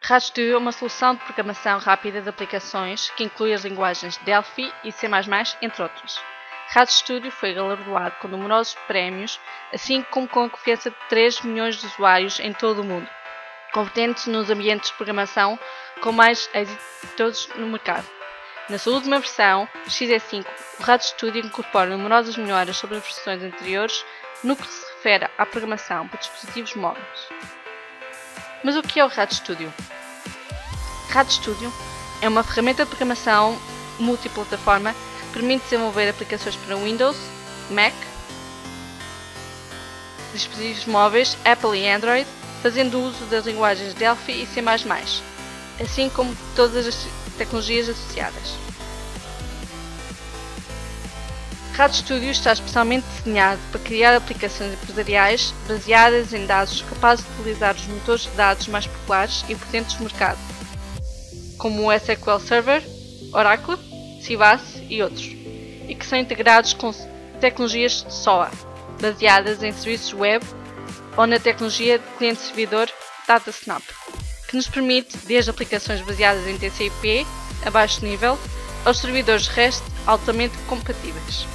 RADStudio é uma solução de programação rápida de aplicações que inclui as linguagens Delphi e C++, entre outras. RADStudio foi galardoado com numerosos prémios, assim como com a confiança de 3 milhões de usuários em todo o mundo, competentes nos ambientes de programação com mais êxito de todos no mercado. Na sua última versão, XE5, o RADStudio incorpora numerosas melhoras sobre as versões anteriores no que se refere à programação para dispositivos móveis. Mas o que é o RADStudio? RADStudio é uma ferramenta de programação multiplataforma que permite desenvolver aplicações para Windows, Mac, dispositivos móveis, Apple e Android, fazendo uso das linguagens Delphi e C++, assim como todas as tecnologias associadas. RADStudio está especialmente desenhado para criar aplicações empresariais baseadas em dados capazes de utilizar os motores de dados mais populares e potentes do mercado, como o SQL Server, Oracle, Sybase e outros, e que são integrados com tecnologias SOA, baseadas em serviços web ou na tecnologia de cliente-servidor DataSnap, que nos permite desde aplicações baseadas em TCP a baixo nível aos servidores REST altamente compatíveis.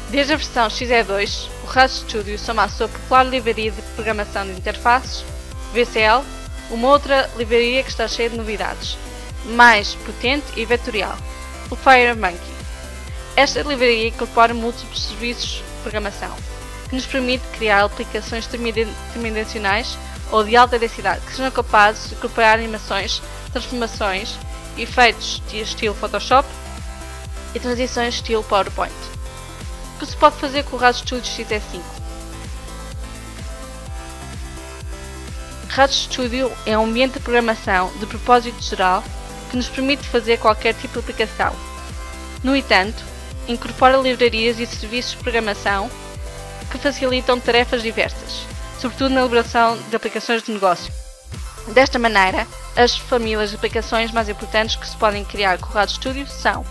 Desde a versão XE2, o RADStudio soma à sua popular livraria de programação de interfaces, VCL, uma outra livraria que está cheia de novidades, mais potente e vetorial, o FireMonkey. Esta livraria incorpora múltiplos serviços de programação, que nos permite criar aplicações tridimensionais ou de alta densidade que sejam capazes de incorporar animações, transformações, efeitos de estilo Photoshop e transições estilo PowerPoint. O que se pode fazer com o RADStudio XE5? RADStudio é um ambiente de programação de propósito geral que nos permite fazer qualquer tipo de aplicação. No entanto, incorpora livrarias e serviços de programação que facilitam tarefas diversas, sobretudo na elaboração de aplicações de negócio. Desta maneira, as famílias de aplicações mais importantes que se podem criar com o RADStudio são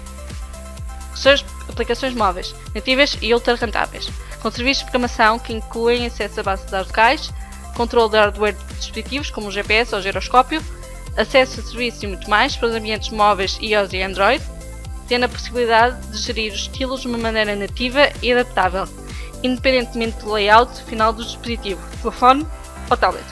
aplicações móveis, nativas e ultra rentáveis, com serviços de programação que incluem acesso a bases de dados locais, controle de hardware de dispositivos como o GPS ou o giroscópio, acesso a serviços e muito mais para os ambientes móveis iOS e Android, tendo a possibilidade de gerir os estilos de uma maneira nativa e adaptável, independentemente do layout final do dispositivo, telefone ou tablet.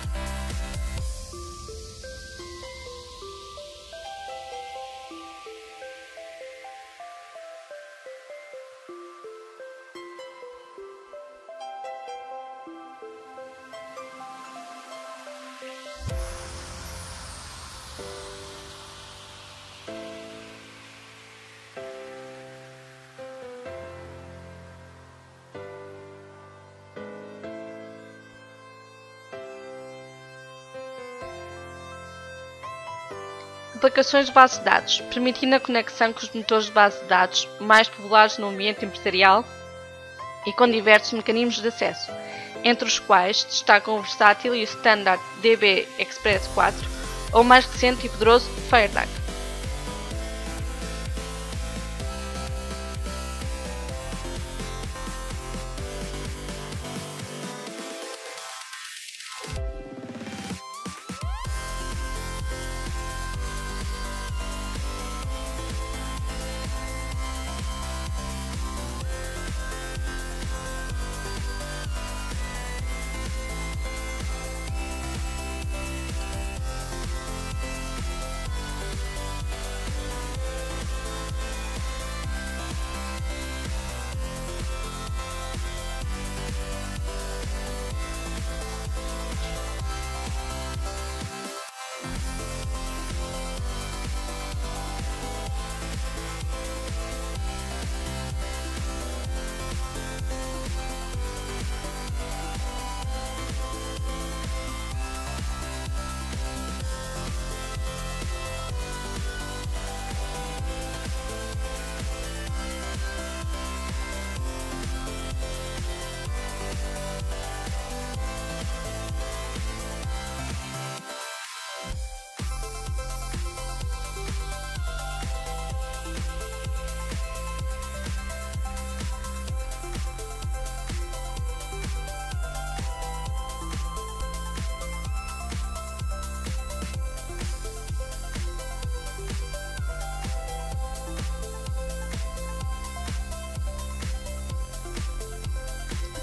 Aplicações de base de dados, permitindo a conexão com os motores de base de dados mais populares no ambiente empresarial e com diversos mecanismos de acesso, entre os quais destacam o versátil e o standard DB Express 4 ou o mais recente e poderoso FireDAG.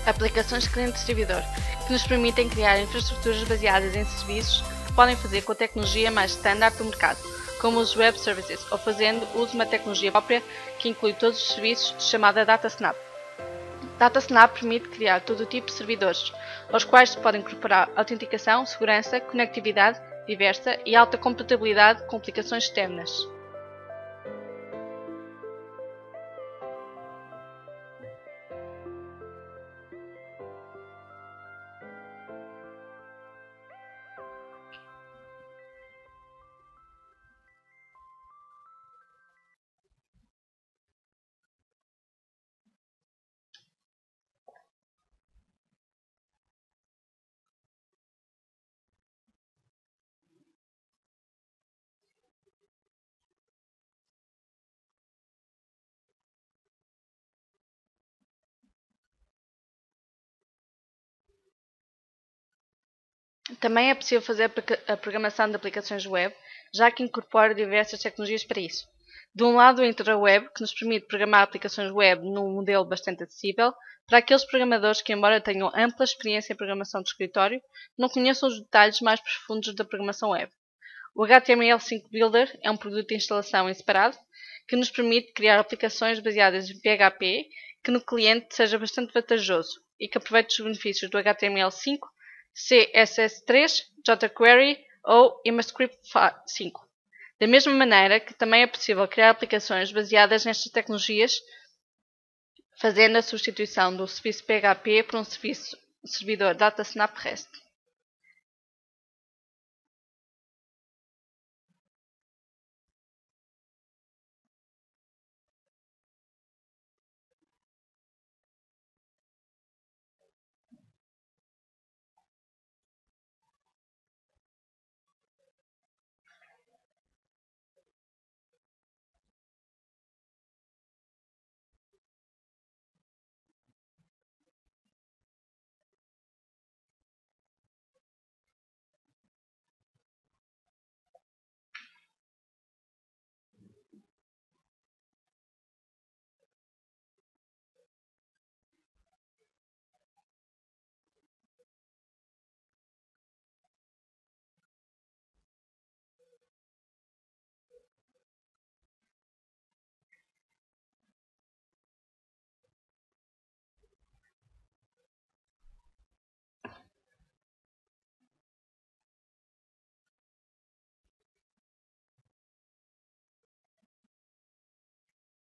Aplicações cliente-servidor, que nos permitem criar infraestruturas baseadas em serviços que podem fazer com a tecnologia mais standard do mercado, como os Web Services, ou fazendo uso de uma tecnologia própria que inclui todos os serviços, chamada DataSnap. DataSnap permite criar todo o tipo de servidores, aos quais se pode incorporar autenticação, segurança, conectividade diversa e alta compatibilidade com aplicações externas. Também é possível fazer a programação de aplicações web, já que incorpora diversas tecnologias para isso. De um lado, o IntraWeb, que nos permite programar aplicações web num modelo bastante acessível para aqueles programadores que, embora tenham ampla experiência em programação de escritório, não conheçam os detalhes mais profundos da programação web. O HTML5 Builder é um produto de instalação em separado que nos permite criar aplicações baseadas em PHP que no cliente seja bastante vantajoso e que aproveite os benefícios do HTML5, CSS3, jQuery ou EmaScript 5. Da mesma maneira que também é possível criar aplicações baseadas nestas tecnologias, fazendo a substituição do serviço PHP por um servidor DataSnap REST.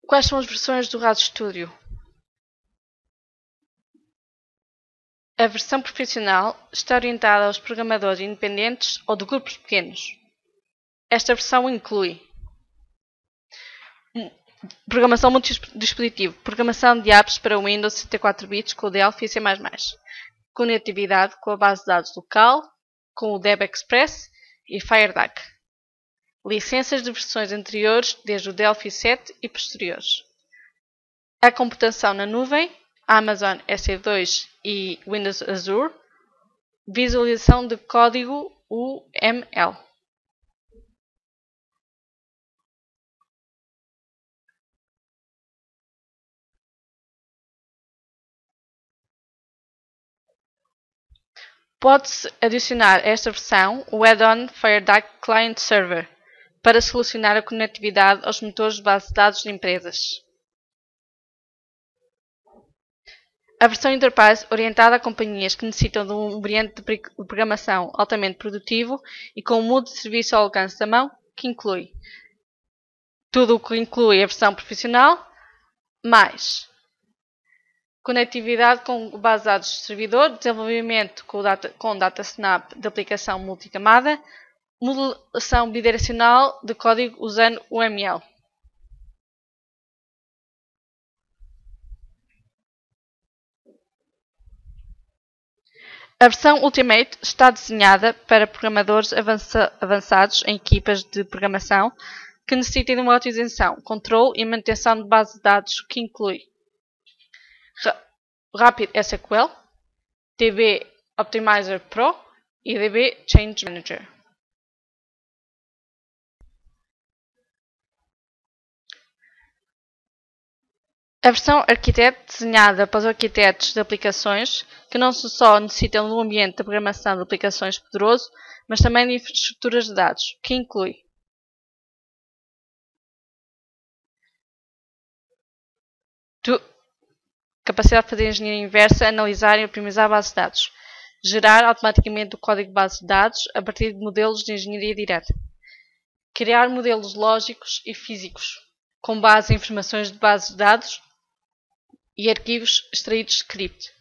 Quais são as versões do RadStudio? A versão profissional está orientada aos programadores independentes ou de grupos pequenos. Esta versão inclui programação multidispositivo, programação de apps para Windows 64 bits com o Delphi e C++, conectividade com a base de dados local, com o DebExpress e FireDAC, licenças de versões anteriores desde o Delphi 7 e posteriores, a computação na nuvem, Amazon EC2 e Windows Azure, visualização de código UML. Pode-se adicionar a esta versão o add-on FireDAC Client Server para solucionar a conectividade aos motores de base de dados de empresas. A versão Enterprise, orientada a companhias que necessitam de um ambiente de programação altamente produtivo e com um modo de serviço ao alcance da mão, que inclui tudo o que inclui a versão profissional, mais conectividade com base de dados de servidor, desenvolvimento com DataSnap de aplicação multicamada, modelação bidirecional de código usando UML. A versão Ultimate está desenhada para programadores avançados em equipas de programação que necessitem de uma otimização, controle e manutenção de base de dados que inclui Rapid SQL, DB Optimizer Pro e DB Change Manager. A versão Architect, desenhada para os arquitetos de aplicações que não só necessitam de um ambiente de programação de aplicações poderoso, mas também de infraestruturas de dados, que inclui capacidade de fazer engenharia inversa, analisar e optimizar bases de dados, gerar automaticamente o código base de dados a partir de modelos de engenharia direta, criar modelos lógicos e físicos com base em informações de bases de dados e arquivos extraídos de script,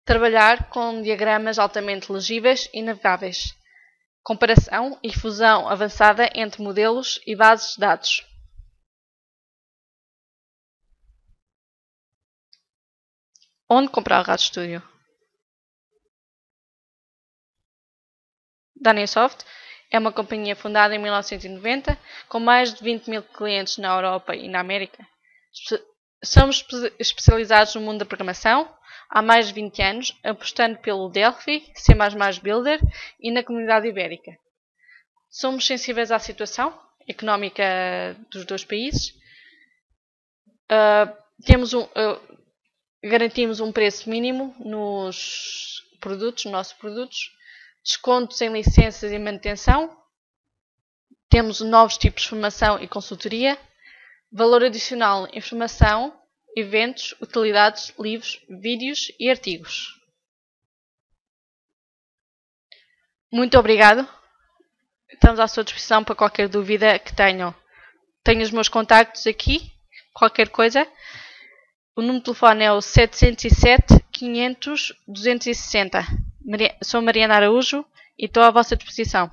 trabalhar com diagramas altamente legíveis e navegáveis, comparação e fusão avançada entre modelos e bases de dados. Onde comprar o RADStudio? Danisoft é uma companhia fundada em 1990, com mais de 20 mil clientes na Europa e na América. Somos especializados no mundo da programação há mais de 20 anos, apostando pelo Delphi, C++ Builder e na comunidade ibérica. Somos sensíveis à situação económica dos dois países. Garantimos um preço mínimo nos nossos produtos, descontos em licenças e manutenção, temos novos tipos de formação e consultoria, valor adicional em formação, eventos, utilidades, livros, vídeos e artigos. Muito obrigado. Estamos à sua disposição para qualquer dúvida que tenham. Tenho os meus contactos aqui, qualquer coisa. O número de telefone é o 707 500 260. Sou Mariana Araújo e estou à vossa disposição.